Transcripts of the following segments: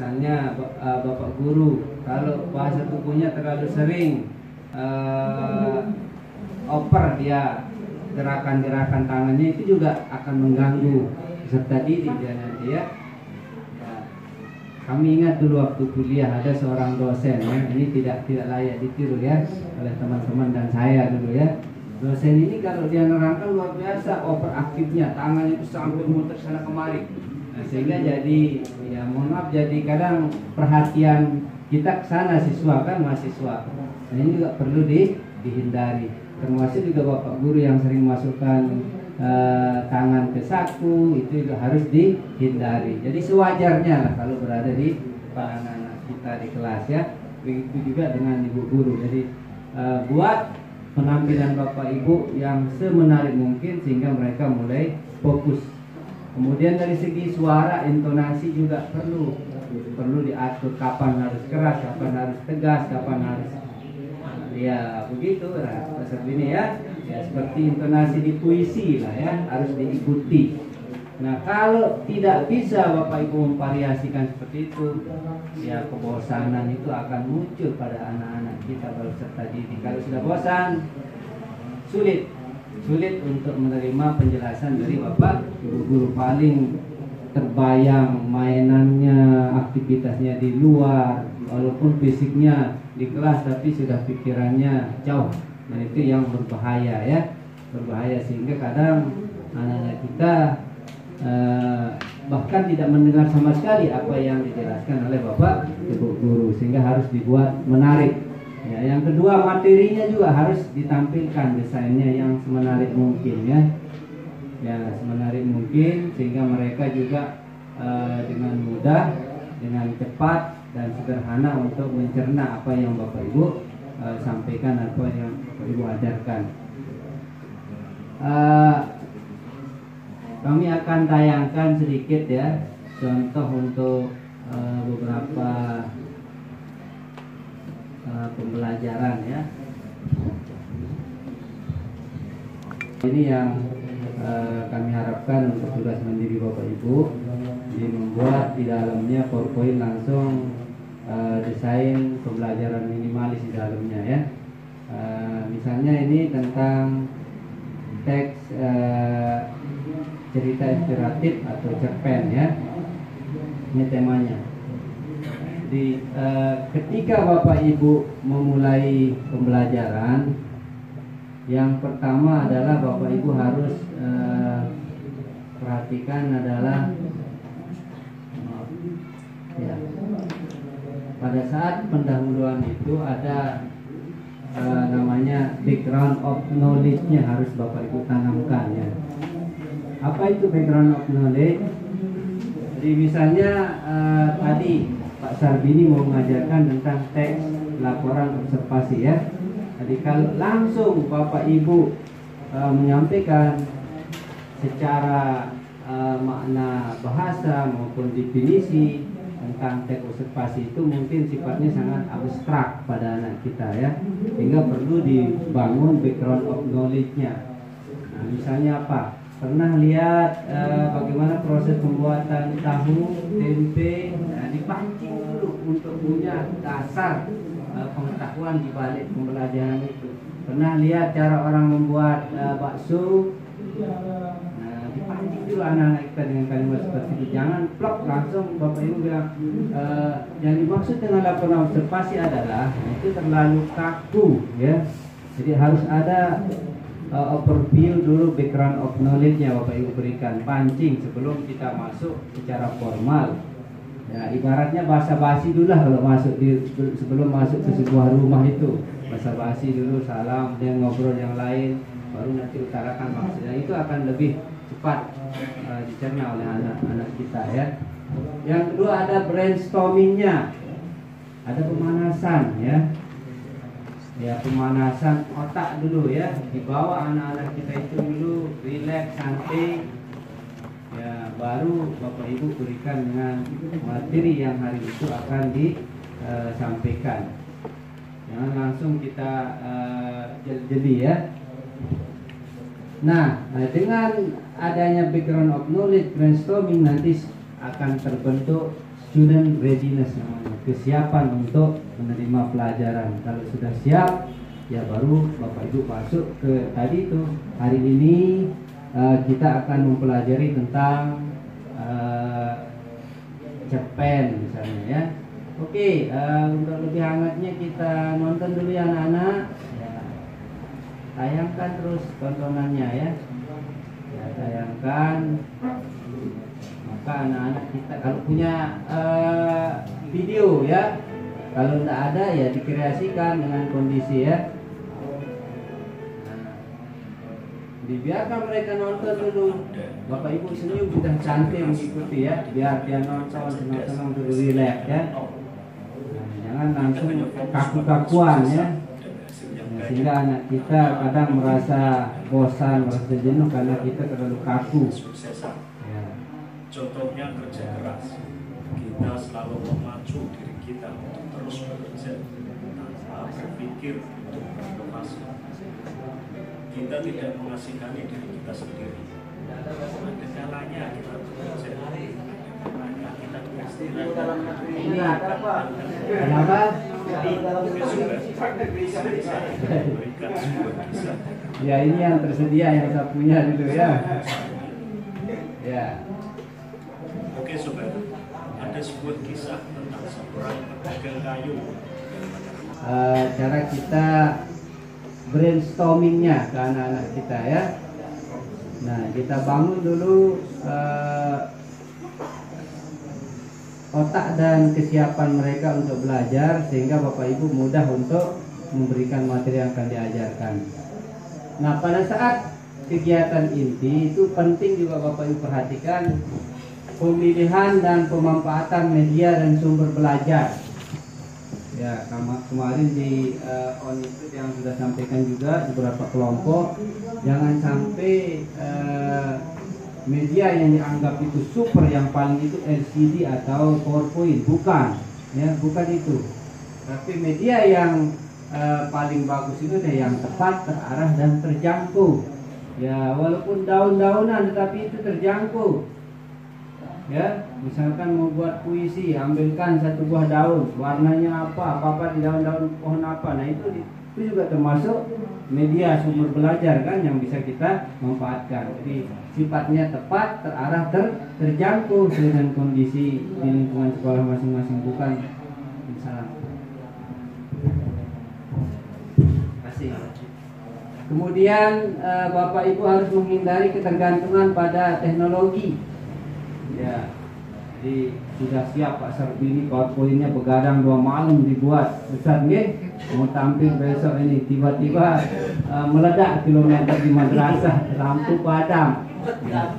misalnya Bapak Guru kalau bahasa tubuhnya terlalu sering oper dia gerakan-gerakan tangannya, itu juga akan mengganggu peserta didik dia nanti ya. Kami ingat dulu waktu kuliah ada seorang dosen ya, ini tidak layak ditiru ya oleh teman-teman dan saya dulu ya. Dosen ini kalau dia nerangkan luar biasa aktifnya, tangannya itu sampai muter sana kemari. Nah, sehingga jadi ya mohon maaf, jadi kadang perhatian kita ke sana siswa kan, mahasiswa. Nah, ini juga perlu dihindari. Termasuk juga Bapak Guru yang sering masukkan tangan ke saku, itu juga harus dihindari. Jadi sewajarnya lah kalau berada di depan anak-anak kita di kelas ya. Begitu juga dengan Ibu Guru. Jadi buat penampilan Bapak Ibu yang semenarik mungkin sehingga mereka mulai fokus. Kemudian dari segi suara, intonasi juga perlu diatur, kapan harus keras, kapan harus tegas, kapan harus ya begitu seperti ini ya. Ya seperti intonasi di puisi lah ya, harus diikuti. Nah kalau tidak bisa Bapak Ibu memvariasikan seperti itu, ya kebosanan itu akan muncul pada anak-anak kita peserta didik. Kalau sudah bosan, sulit untuk menerima penjelasan dari Bapak Ibu Guru. Paling terbayang mainannya, aktivitasnya di luar, walaupun fisiknya di kelas tapi sudah pikirannya jauh. Nah itu yang berbahaya ya, berbahaya sehingga kadang anak-anak kita bahkan tidak mendengar sama sekali apa yang dijelaskan oleh Bapak Ibu Guru, sehingga harus dibuat menarik. Ya, yang kedua, materinya juga harus ditampilkan desainnya yang semenarik mungkin ya. Ya, semenarik mungkin sehingga mereka juga dengan mudah, dengan cepat dan sederhana untuk mencerna apa yang Bapak Ibu sampaikan, apa yang Bapak Ibu ajarkan. Kami akan tayangkan sedikit ya contoh untuk beberapa pembelajaran ya. Ini yang kami harapkan untuk tugas mandiri Bapak Ibu, jadi membuat di dalamnya PowerPoint langsung desain pembelajaran minimalis di dalamnya ya. Misalnya ini tentang teks cerita inspiratif atau cerpen ya. Ini temanya. Jadi ketika Bapak Ibu memulai pembelajaran, yang pertama adalah Bapak Ibu harus perhatikan adalah ya, pada saat pendahuluan itu ada namanya background of knowledge-nya harus Bapak Ibu tanamkan ya. Apa itu background of knowledge? Jadi misalnya tadi Pak Sarbini mau mengajarkan tentang teks laporan observasi ya. Jadi kalau langsung Bapak Ibu menyampaikan secara makna bahasa maupun definisi tentang teks observasi, itu mungkin sifatnya sangat abstrak pada anak kita ya, sehingga perlu dibangun background of knowledge-nya. Nah, misalnya apa? Pernah lihat bagaimana proses pembuatan tahu, tempe? Nah, dipancing dulu untuk punya dasar pengetahuan di balik pembelajaran itu. Pernah lihat cara orang membuat bakso? Nah, dipancing dulu anak-anak kita dengan kalimat seperti itu. Jangan plok langsung Bapak Ibu bilang yang dimaksud dengan laporan observasi adalah itu terlalu kaku ya. Jadi harus ada overview dulu, background of knowledge-nya Bapak Ibu berikan, pancing sebelum kita masuk secara formal. Ya, ibaratnya basa-basi dulu lah kalau masuk sebelum masuk ke sebuah rumah itu. Basa-basi dulu, salam, dan ngobrol yang lain, baru nanti utarakan maksudnya. Itu akan lebih cepat dicerna oleh anak-anak kita ya. Yang kedua ada brainstorming-nya. Ada pemanasan ya. Ya, pemanasan otak dulu ya, dibawa anak-anak kita itu dulu rileks, santai ya, baru Bapak Ibu berikan dengan materi yang hari itu akan disampaikan. Jangan langsung kita jeli ya. Nah, dengan adanya background of knowledge, brainstorming, nanti akan terbentuk student readiness namanya, kesiapan untuk menerima pelajaran. Kalau sudah siap, ya baru Bapak Ibu masuk ke tadi itu. Hari ini kita akan mempelajari tentang cerpen misalnya ya. Oke, untuk lebih hangatnya kita nonton dulu ya anak-anak. Ya, tayangkan terus tontonannya ya. Ya, tayangkan. Maka anak-anak kita kalau punya video ya, kalau tidak ada ya dikreasikan dengan kondisi ya. Nah, dibiarkan mereka nonton dulu. Bapak Ibu senyum sudah cantik mengikuti ya, biar dia nonton senang-senang dulu, relax ya. Jangan langsung kaku-kakuan ya. Sehingga anak kita kadang merasa bosan, merasa jenuh karena kita terlalu kaku. Ya. Contohnya kerja keras. Kita selalu memacu diri kita untuk terus bekerja tanpa berpikir untuk berinovasi. Kita tidak mengasihani diri kita sendiri. Ada kalanya kita bekerja, ada kalanya kita beristirahat. Ini kenapa? Ya ini yang tersedia yang saya punya dulu ya. Ya. Oke saudara, ada sebuah kisah tentang seorang pedagang kayu. Cara kita brainstormingnya ke anak-anak kita ya. Nah kita bangun dulu otak dan kesiapan mereka untuk belajar sehingga Bapak Ibu mudah untuk memberikan materi yang akan diajarkan. Nah pada saat kegiatan inti itu penting juga Bapak Ibu perhatikan pemilihan dan pemanfaatan media dan sumber belajar. Ya kemarin di on itu yang sudah sampaikan juga di beberapa kelompok, jangan sampai media yang dianggap itu super yang paling itu LCD atau PowerPoint, bukan ya, bukan itu. Tapi media yang paling bagus itu yang tepat, terarah dan terjangkau. Ya walaupun daun-daunan tetapi itu terjangkau. Ya, misalkan mau buat puisi, ambilkan satu buah daun, warnanya apa di daun-daun pohon apa. Nah itu juga termasuk media sumber belajar kan yang bisa kita manfaatkan. Jadi sifatnya tepat, terarah, terjangkau dengan kondisi di lingkungan sekolah masing-masing, bukan misalnya. Kasih. Kemudian Bapak Ibu harus menghindari ketergantungan pada teknologi. Ya, jadi sudah siap Pak Sarbini, PowerPoint-nya begadang 2 malam dibuat. Ustaz nggih, mau tampil besok ini tiba-tiba meledak kilometer di madrasah, lampu padam. Ya.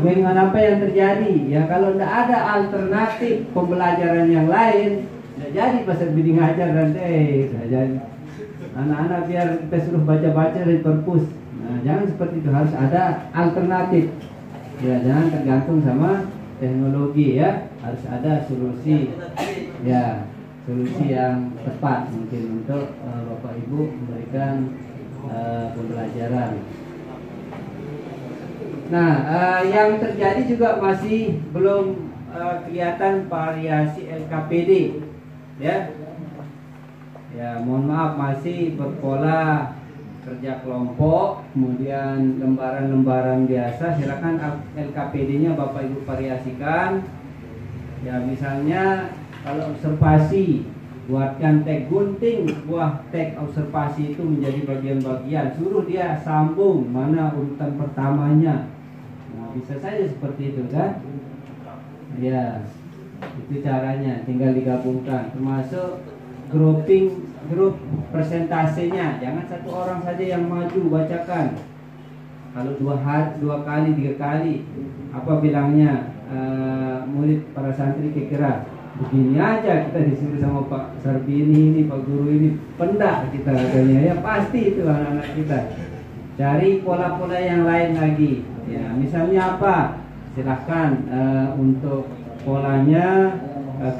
Dengan apa yang terjadi? Ya kalau tidak ada alternatif pembelajaran yang lain, tidak jadi Pak Sarbini ngajar dan tidak jadi. Anak-anak biar kita suruh baca-baca dari perpus. Nah, jangan seperti itu, harus ada alternatif. Ya jangan tergantung sama teknologi ya, harus ada solusi ya, solusi yang tepat mungkin untuk Bapak Ibu memberikan pembelajaran. Nah yang terjadi juga masih belum kelihatan variasi LKPD ya. Ya mohon maaf, masih berpola kerja kelompok, kemudian lembaran-lembaran biasa. Silakan LKPD-nya Bapak Ibu variasikan. Ya misalnya kalau observasi, buatkan tag, gunting buah tag observasi itu menjadi bagian-bagian, suruh dia sambung mana urutan pertamanya. Nah, bisa saja seperti itu kan? Ya itu caranya, tinggal digabungkan. Termasuk grup presentasenya, jangan satu orang saja yang maju bacakan. Kalau 2 kali 3 kali, apa bilangnya murid para santri kira-kira begini aja kita disuruh sama Pak Sarbini ini, Pak Guru ini, pendak kita katanya ya, pasti itu anak-anak kita. Cari pola-pola yang lain lagi. Ya misalnya apa? Silahkan untuk polanya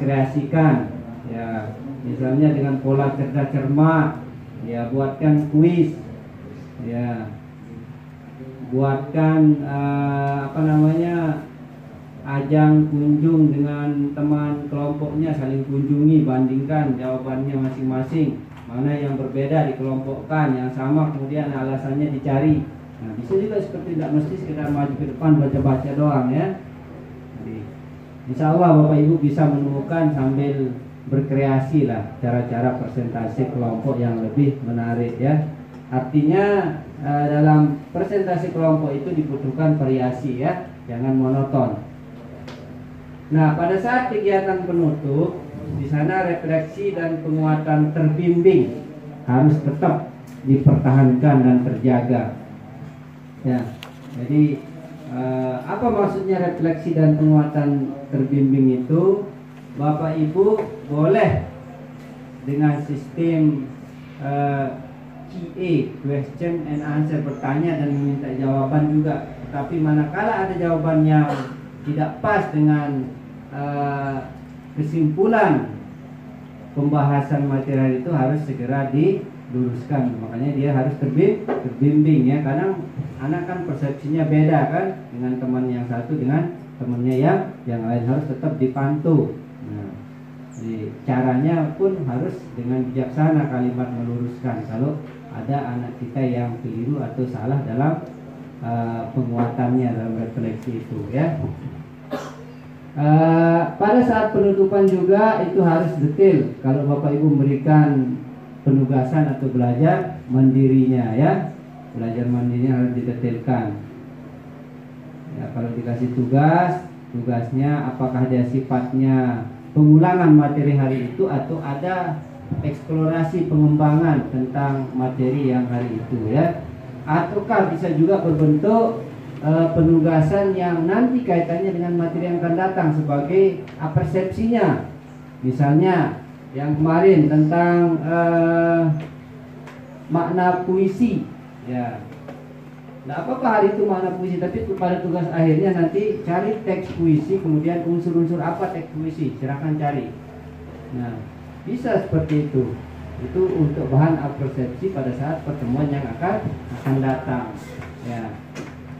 kreasikan. Ya misalnya dengan pola cerdas cermat, ya buatkan kuis, ya buatkan ajang kunjung dengan teman kelompoknya, saling kunjungi, bandingkan jawabannya masing-masing, mana yang berbeda dikelompokkan, yang sama kemudian alasannya dicari. Nah, bisa juga seperti tidak mesti sekedar maju ke depan baca-baca doang ya. Jadi, insya Allah Bapak Ibu bisa menemukan sambil berkreasi lah cara-cara presentasi kelompok yang lebih menarik ya. Artinya dalam presentasi kelompok itu dibutuhkan variasi ya, jangan monoton. Nah, pada saat kegiatan penutup, di sana refleksi dan penguatan terbimbing harus tetap dipertahankan dan terjaga. Ya, jadi apa maksudnya refleksi dan penguatan terbimbing itu? Bapak Ibu boleh dengan sistem QA, question and answer, bertanya dan meminta jawaban juga. Tetapi manakala ada jawaban yang tidak pas dengan kesimpulan pembahasan materi itu, harus segera diluruskan. Makanya dia harus terbimbing ya. Kadang anak kan persepsinya beda kan, dengan teman yang satu dengan temannya yang lain, harus tetap dipantau. Nah, jadi caranya pun harus dengan bijaksana kalimat meluruskan kalau ada anak kita yang keliru atau salah dalam penguatannya dalam refleksi itu ya. Pada saat penutupan juga itu harus detail. Kalau Bapak Ibu memberikan penugasan atau belajar mandirinya ya, belajar mandirinya harus didetailkan. Ya, kalau dikasih tugasnya apakah dia sifatnya pengulangan materi hari itu atau ada eksplorasi pengembangan tentang materi yang hari itu ya, ataukah bisa juga berbentuk penugasan yang nanti kaitannya dengan materi yang akan datang sebagai persepsinya. Misalnya yang kemarin tentang makna puisi ya. Nah, apa hari itu makna puisi, tapi pada tugas akhirnya nanti cari teks puisi, kemudian unsur-unsur apa teks puisi, silakan cari. Nah, bisa seperti itu. Itu untuk bahan persepsi pada saat pertemuan yang akan datang. Ya.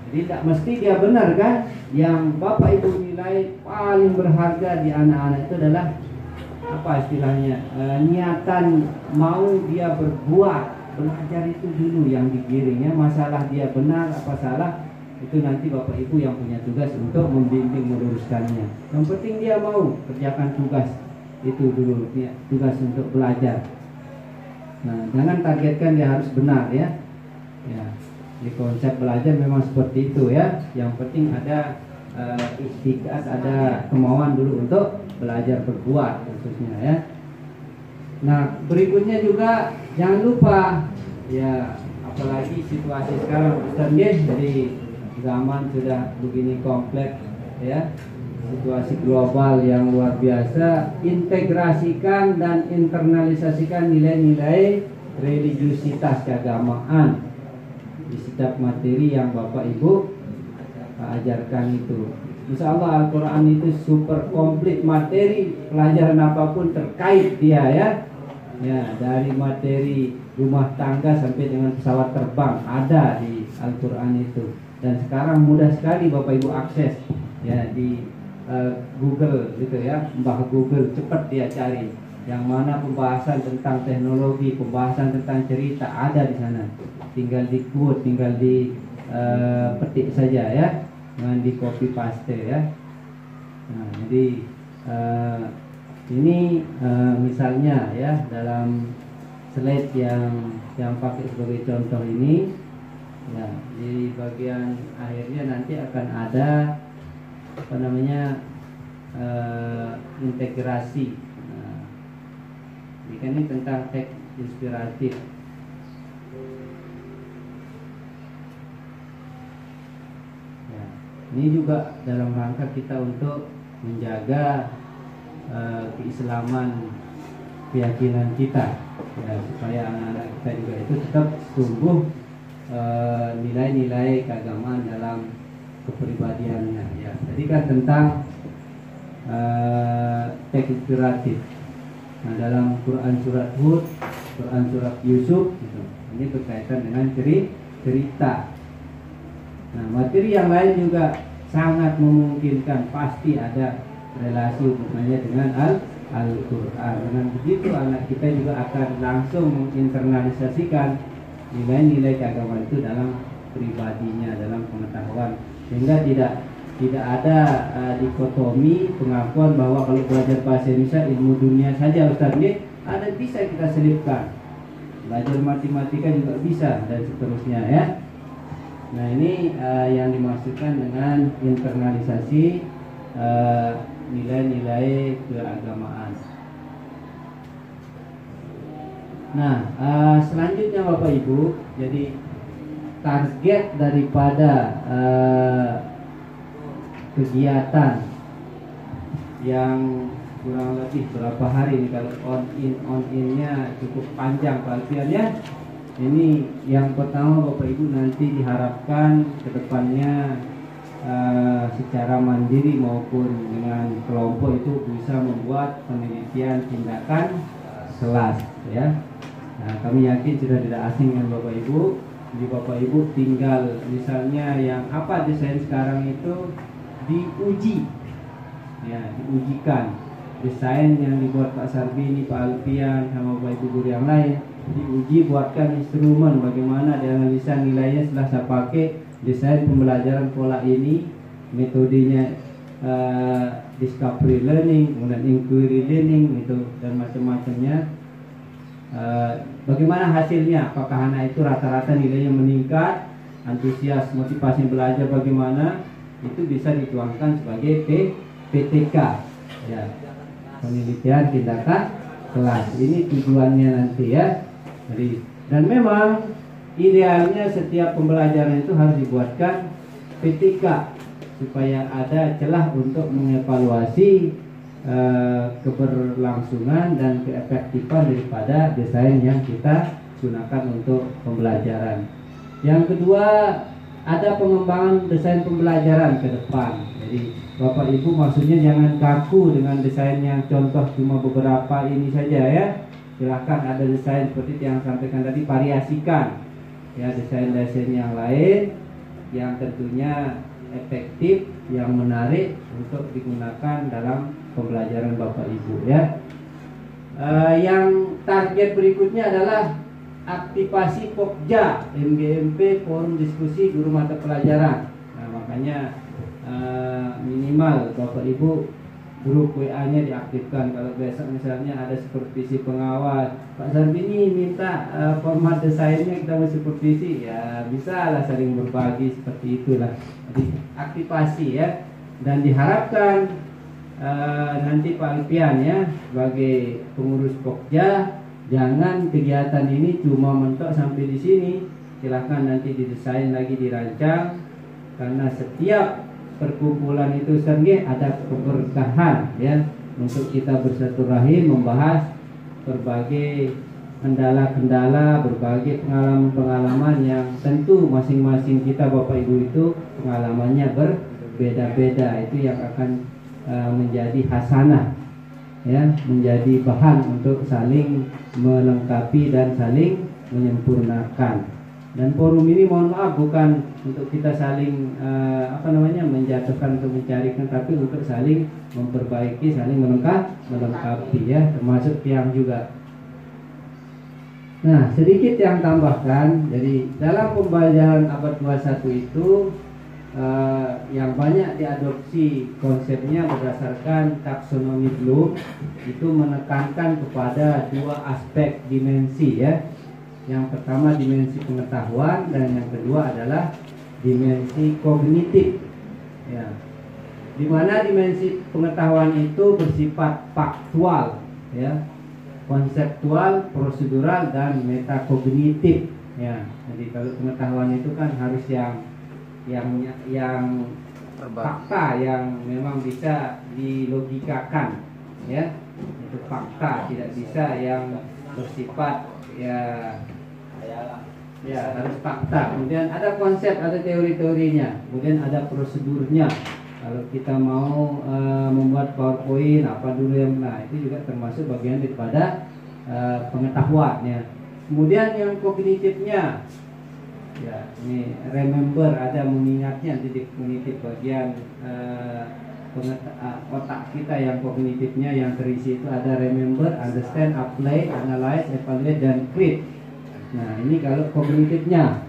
Jadi tidak mesti dia benar kan. Yang Bapak Ibu nilai paling berharga di anak-anak itu adalah apa istilahnya? Niatan mau dia berbuat. Belajar itu dulu yang digiringnya. Masalah dia benar apa salah itu nanti Bapak Ibu yang punya tugas untuk membimbing meluruskannya. Yang penting dia mau kerjakan tugas itu dulu ya, tugas untuk belajar. Nah, jangan targetkan dia harus benar ya. Ya, di konsep belajar memang seperti itu ya. Yang penting ada ikhtikat, ada kemauan dulu untuk belajar berbuat khususnya ya. Nah, berikutnya juga jangan lupa ya, apalagi situasi sekarang jadi zaman sudah begini kompleks ya, situasi global yang luar biasa. Integrasikan dan internalisasikan nilai-nilai religiusitas keagamaan di setiap materi yang Bapak Ibu ajarkan itu. Insya Allah Al-Quran itu super komplit, materi pelajaran apapun terkait dia ya. Ya, dari materi rumah tangga sampai dengan pesawat terbang ada di Al-Quran itu. Dan sekarang mudah sekali Bapak Ibu akses ya di Google gitu ya, Mbah Google, cepat dia cari. Yang mana pembahasan tentang teknologi, pembahasan tentang cerita ada di sana. Tinggal di quote, tinggal di petik saja ya, jangan di copy paste ya. Nah, jadi ini misalnya ya, dalam slide yang pakai sebagai contoh ini ya, di bagian akhirnya nanti akan ada apa namanya integrasi. Nah, ini tentang teks inspiratif. Ya, ini juga dalam rangka kita untuk menjaga keislaman keyakinan kita ya, supaya anak-anak kita juga itu tetap tumbuh nilai-nilai keagamaan dalam kepribadiannya ya. Jadi kan tentang teks inspiratif. Nah, dalam Quran surat Hud, Quran surat Yusuf gitu. Ini berkaitan dengan cerita. Nah, materi yang lain juga sangat memungkinkan pasti ada relasi hubungannya dengan Al-Quran. Dengan begitu anak kita juga akan langsung menginternalisasikan nilai-nilai keagamaan itu dalam pribadinya, dalam pengetahuan, sehingga tidak ada dikotomi pengakuan bahwa kalau belajar bahasa Indonesia ilmu dunia saja Ustaz. Ada bisa kita selipkan, belajar matematika juga bisa dan seterusnya ya. Nah ini yang dimaksudkan dengan internalisasi nilai-nilai keagamaan. Nah selanjutnya Bapak Ibu, jadi target daripada kegiatan yang kurang lebih berapa hari ini, kalau on innya cukup panjang pengertiannya. Ini yang pertama Bapak Ibu, nanti diharapkan kedepannya secara mandiri maupun dengan kelompok itu bisa membuat penelitian tindakan kelas ya. Nah, kami yakin sudah tidak asing dengan Bapak Ibu. Jadi Bapak Ibu tinggal misalnya yang apa desain sekarang itu diuji ya, diujikan. Desain yang dibuat Pak Sarbini, Pak Alfian sama Bapak Ibu guru yang lain diuji, buatkan instrumen bagaimana dianalisa nilainya setelah saya pakai desain pembelajaran pola ini, metodenya discovery learning, kemudian inquiry learning itu dan macam-macamnya. Bagaimana hasilnya? Apakah anak itu rata-rata nilainya meningkat, antusias, motivasi belajar bagaimana? Itu bisa dituangkan sebagai PTK ya, penelitian tindakan kelas. Ini tujuannya nanti ya. Jadi, dan memang idealnya setiap pembelajaran itu harus dibuatkan PTK supaya ada celah untuk mengevaluasi keberlangsungan dan keefektifan daripada desain yang kita gunakan untuk pembelajaran. Yang kedua, ada pengembangan desain pembelajaran ke depan. Jadi Bapak Ibu maksudnya jangan kaku dengan desain yang contoh cuma beberapa ini saja ya. Silahkan ada desain seperti yang sampaikan tadi, variasikan ya, desain-desain yang lain yang tentunya efektif, yang menarik untuk digunakan dalam pembelajaran Bapak Ibu ya. Yang target berikutnya adalah aktivasi Pokja, MGMP, forum diskusi guru mata pelajaran. Nah makanya minimal Bapak Ibu grup WA-nya diaktifkan. Kalau besok misalnya ada supervisi pengawas, Pak Sarbini minta format desainnya kita mau supervisi, ya bisa lah saling berbagi seperti itulah. Jadi aktivasi ya, dan diharapkan nanti Pak Alfian ya sebagai pengurus Pokja, jangan kegiatan ini cuma mentok sampai di sini. Silahkan nanti didesain lagi, dirancang, karena setiap perkumpulan itu sendiri ada keberkahan ya, untuk kita bersilaturahim, membahas berbagai kendala-kendala, berbagai pengalaman-pengalaman yang tentu masing-masing kita Bapak Ibu itu pengalamannya berbeda-beda. Itu yang akan menjadi hasanah ya, menjadi bahan untuk saling melengkapi dan saling menyempurnakan. Dan forum ini mohon maaf bukan untuk kita saling menjatuhkan atau mencarikan, tapi untuk saling memperbaiki, saling melengkapi ya, termasuk tiang juga. Nah, sedikit yang tambahkan. Jadi dalam pembelajaran abad 21 itu yang banyak diadopsi konsepnya berdasarkan taksonomi Bloom, itu menekankan kepada dua aspek dimensi ya. Yang pertama dimensi pengetahuan, dan yang kedua adalah dimensi kognitif ya. Dimana dimensi pengetahuan itu bersifat faktual ya, konseptual, prosedural, dan metakognitif ya. Jadi kalau pengetahuan itu kan harus yang fakta, yang memang bisa dilogikakan ya, itu fakta, tidak bisa yang bersifat ya harus fakta. Kemudian ada konsep, ada teori-teorinya, kemudian ada prosedurnya. Kalau kita mau membuat PowerPoint apa dulu yang, nah itu juga termasuk bagian daripada pengetahuan ya. Kemudian yang kognitifnya, Ya, ini remember, ada mengingatnya di kognitif bagian otak kita yang kognitifnya yang terisi itu ada remember, understand, apply, analyze, evaluate, dan create. Nah, ini kalau kognitifnya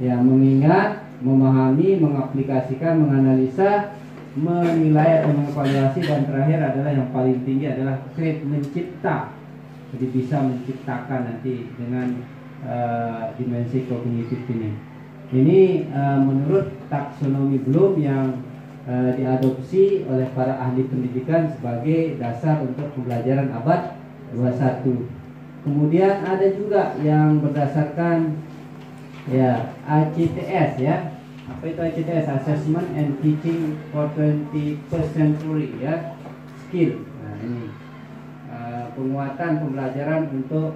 ya, mengingat, memahami, mengaplikasikan, menganalisa, menilai atau mengevaluasi, dan terakhir adalah yang paling tinggi adalah create, mencipta. Jadi bisa menciptakan nanti dengan dimensi kognitif ini. Ini menurut taksonomi Bloom yang diadopsi oleh para ahli pendidikan sebagai dasar untuk pembelajaran abad 21. Kemudian ada juga yang berdasarkan ya ACTS ya. Apa itu ACTS? Assessment and Teaching for 21st Century ya. Skill. Nah, ini penguatan pembelajaran untuk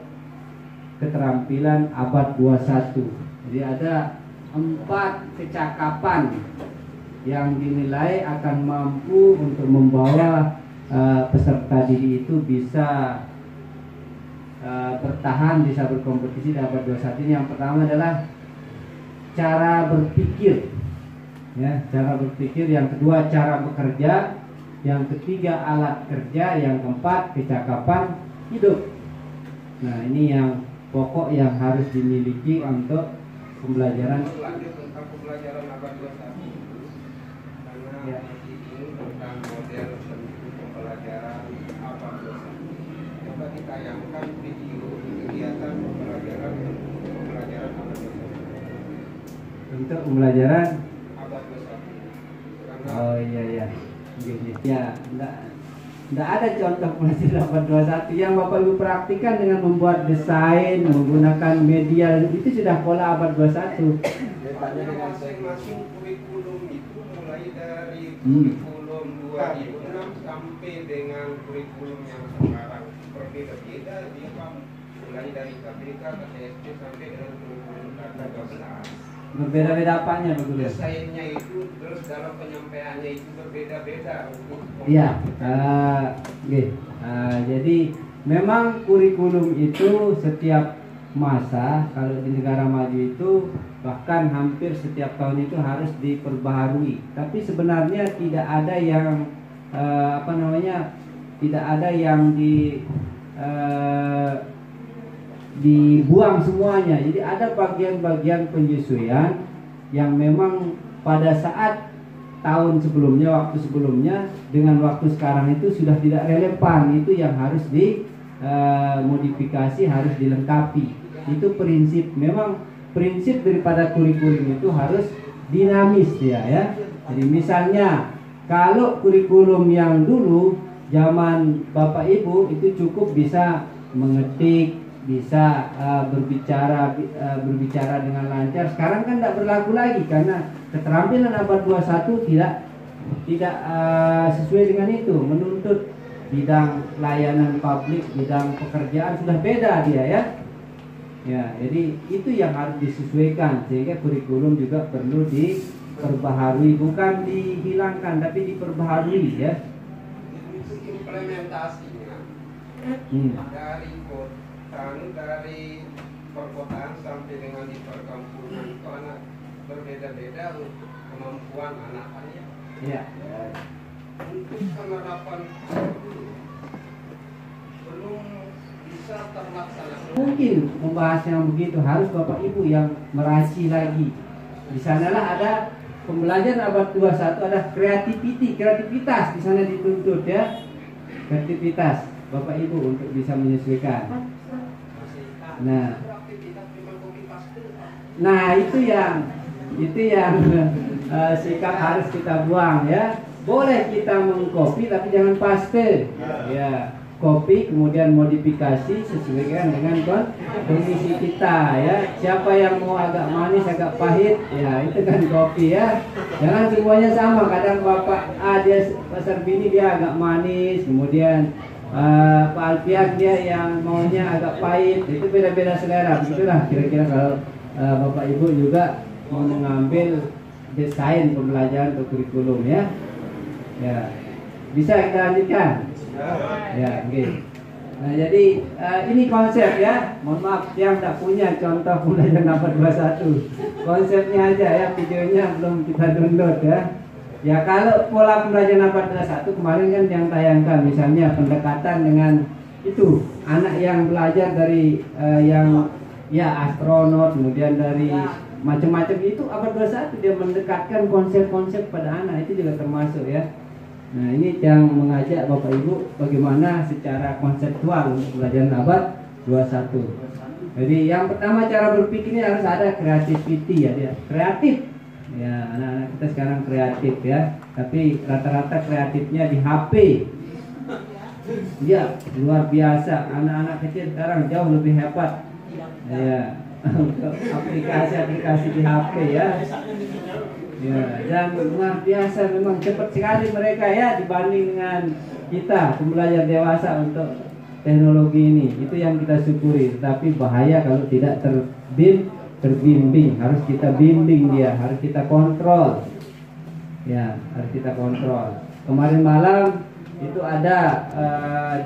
keterampilan abad 21. Jadi ada 4 kecakapan yang dinilai akan mampu untuk membawa peserta didik itu bisa bertahan, bisa berkompetisi di abad 21 ini. Yang pertama adalah cara berpikir ya, cara berpikir. Yang kedua cara bekerja. Yang ketiga alat kerja. Yang keempat kecakapan hidup. Nah, ini yang pokok yang harus dimiliki untuk pembelajaran. Lanjut tentang pembelajaran abad 21 karena Ya. ini tentang model bentuk pembelajaran abad 21. Coba ditayangkan video kegiatan pembelajaran abad 21. Untuk pembelajaran Abad 21. Karena oh iya gini. Ya, enggak ada contoh pembelajaran abad 21 yang Bapak Ibu praktikkan dengan membuat desain, menggunakan media, itu sudah pola abad 21. karena masing-masing kurikulum itu mulai dari kurikulum 2006 sampai dengan kurikulum yang sekarang berbeda-beda dia Pak. Mulai dari KPK, KTSP sampai dengan kurikulum K13. Berbeda-beda apanya Pak Guru? Desainnya itu terus dalam penyampaiannya itu berbeda-beda. Iya, jadi memang kurikulum itu setiap masa, kalau di negara maju itu bahkan hampir setiap tahun itu harus diperbaharui. Tapi sebenarnya tidak ada yang tidak ada yang dibuang semuanya. Jadi ada bagian-bagian penyesuaian yang memang pada saat tahun sebelumnya, waktu sebelumnya dengan waktu sekarang itu sudah tidak relevan. Itu yang harus dimodifikasi, harus dilengkapi. Itu prinsip, memang prinsip daripada kurikulum itu harus dinamis ya. Jadi misalnya kalau kurikulum yang dulu zaman Bapak Ibu itu cukup bisa mengetik, bisa berbicara dengan lancar. Sekarang kan tidak berlaku lagi karena keterampilan abad 21 tidak sesuai dengan itu. Menuntut bidang layanan publik, bidang pekerjaan sudah beda dia ya. Ya, jadi itu yang harus disesuaikan sehingga kurikulum juga perlu diperbaharui, bukan dihilangkan tapi diperbaharui ya. Itu implementasinya dari perkotaan sampai dengan di perkampungan itu anak berbeda-beda kemampuan anak-anaknya. Iya. Untuk penerapan belum bisa terlaksana. Mungkin membahas yang begitu harus Bapak Ibu yang meraci lagi. Di sanalah ada pembelajaran abad 21, ada kreativitas di sana dituntut ya. Kreativitas Bapak Ibu untuk bisa menyesuaikan. Nah itu yang sikap harus kita buang ya. Boleh kita mengcopy tapi jangan paste ya. Copy kemudian modifikasi sesuaikan dengan kondisi kita ya. Siapa yang mau agak manis agak pahit ya itu kan copy ya. Jangan semuanya sama. Kadang Bapak dia Pasar Bini dia agak manis, kemudian Pak Alfian dia yang maunya agak pahit. Itu beda-beda selera. Begitulah kira-kira kalau Bapak Ibu juga mau mengambil desain pembelajaran atau kurikulum ya. Ya. Bisa kita lanjutkan? Ya, oke. Nah, jadi ini konsep ya. Mohon maaf yang tak punya contoh pembelajaran abad 21. Konsepnya aja ya, videonya belum kita download ya. Ya kalau pola pembelajaran abad 21 kemarin kan yang tayangkan misalnya pendekatan dengan itu anak yang belajar dari yang ya astronot, kemudian dari macam-macam itu abad 21 dia mendekatkan konsep-konsep pada anak itu juga termasuk ya. Nah ini yang mengajak Bapak Ibu bagaimana secara konseptual untuk pembelajaran abad 21. Jadi yang pertama cara berpikirnya harus ada creativity ya, dia kreatif. Ya anak-anak kita sekarang kreatif ya, tapi rata-rata kreatifnya di HP. Ya luar biasa, anak-anak kecil sekarang jauh lebih hebat. Ya untuk aplikasi-aplikasi di HP ya. Ya, dan luar biasa memang cepat sekali mereka ya dibanding dengan kita pembelajar dewasa untuk teknologi ini. Itu yang kita syukuri. Tapi bahaya kalau tidak terbimbing. Harus kita bimbing dia, harus kita kontrol. Ya, harus kita kontrol. Kemarin malam itu ada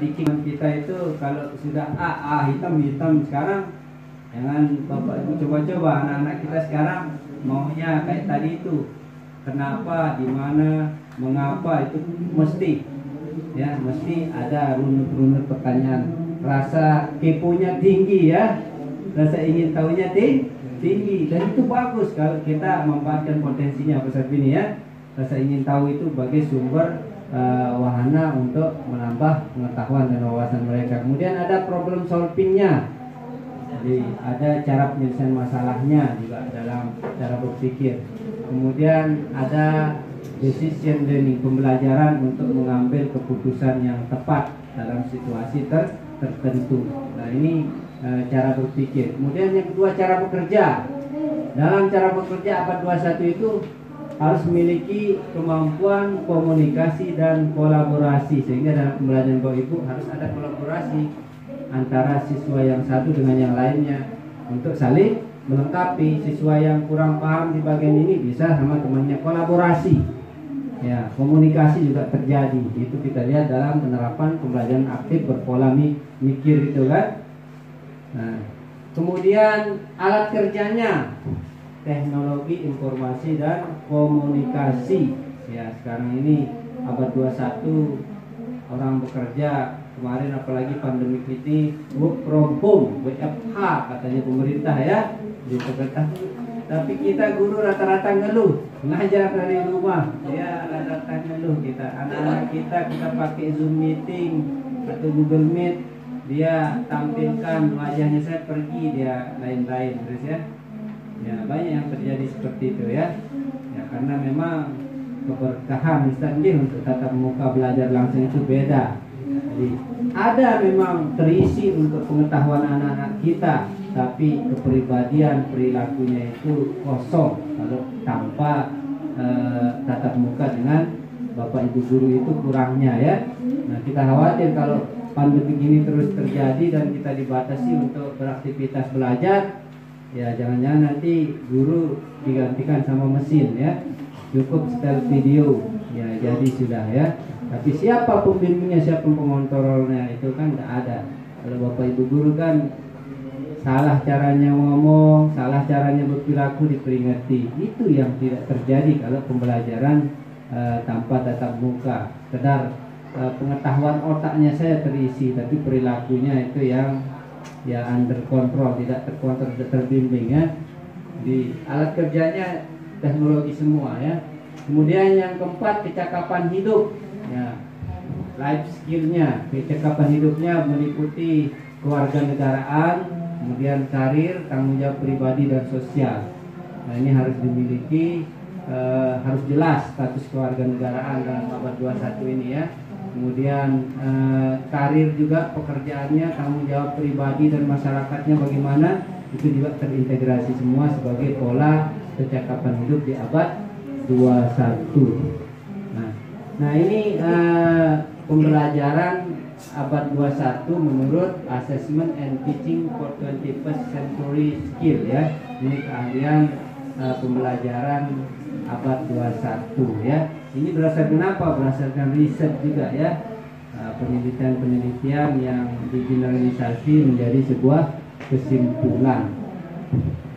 di kita itu kalau sudah hitam sekarang. Jangan Bapak Ibu coba-coba anak-anak kita sekarang maunya kayak tadi itu. Kenapa, di mana, mengapa itu mesti ya, mesti ada runut-runut pertanyaan. Rasa keponya tinggi ya. Rasa ingin tahunya tinggi dan itu bagus kalau kita memanfaatkan potensinya Pak ini ya. Rasa ingin tahu itu sebagai sumber wahana untuk menambah pengetahuan dan wawasan mereka. Kemudian ada problem solvingnya. Jadi ada cara penyelesaian masalahnya juga dalam cara berpikir. Kemudian ada decision learning, pembelajaran untuk mengambil keputusan yang tepat dalam situasi tertentu. Nah ini cara berpikir. Kemudian yang kedua cara bekerja. Dalam cara bekerja abad 21 itu harus memiliki kemampuan komunikasi dan kolaborasi. Sehingga dalam pembelajaran Bapak Ibu harus ada kolaborasi antara siswa yang satu dengan yang lainnya untuk saling melengkapi. Siswa yang kurang paham di bagian ini bisa sama temannya kolaborasi. Ya, komunikasi juga terjadi. Itu kita lihat dalam penerapan pembelajaran aktif berpola mikir itu kan. Nah, kemudian alat kerjanya teknologi informasi dan komunikasi. Ya, sekarang ini abad 21 orang bekerja. Kemarin apalagi pandemi ini work from home, WFH katanya pemerintah ya, di pemerintah. Tapi kita guru rata-rata ngeluh, ngajar dari rumah, ya rata-rata ngeluh kita. Anak-anak kita pakai Zoom meeting atau Google Meet, dia tampilkan wajahnya saya pergi, dia lain-lain terus ya. Ya banyak yang terjadi seperti itu ya. Ya karena memang keberkahan Ustaz untuk tatap muka belajar langsung itu beda. Jadi ada memang terisi untuk pengetahuan anak-anak kita, tapi kepribadian perilakunya itu kosong kalau tanpa tatap muka dengan Bapak Ibu guru itu kurangnya ya. Nah kita khawatir kalau pandemi ini terus terjadi dan kita dibatasi untuk beraktivitas belajar, ya jangan-jangan nanti guru digantikan sama mesin ya. Cukup setel video ya jadi sudah ya. Tapi siapa pembimbingnya, siapa pengontrolnya itu kan tidak ada. Kalau Bapak Ibu guru kan salah caranya ngomong, salah caranya berperilaku diperingati. Itu yang tidak terjadi kalau pembelajaran tanpa tatap muka. Sekedar pengetahuan otaknya saya terisi, tapi perilakunya itu yang ya under control, tidak terkontrol, tidak terbimbing ya. Di alat kerjanya teknologi semua ya. Kemudian yang keempat kecakapan hidup ya, life skillnya, kecakapan hidupnya meliputi kewarganegaraan, kemudian karir, tanggung jawab pribadi dan sosial. Nah ini harus dimiliki, harus jelas status kewarganegaraan dalam abad 21 ini ya. Kemudian karir juga, pekerjaannya, tanggung jawab pribadi dan masyarakatnya bagaimana, itu juga terintegrasi semua sebagai pola kecakapan hidup di abad 21. Nah ini pembelajaran abad 21 menurut Assessment and Teaching for 21st Century Skill ya. Ini keahlian pembelajaran abad 21 ya. Ini berdasarkan apa? Berdasarkan riset juga ya. penelitian-penelitian yang digeneralisasi menjadi sebuah kesimpulan.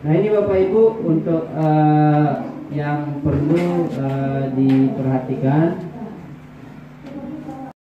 Nah, ini Bapak Ibu untuk yang perlu diperhatikan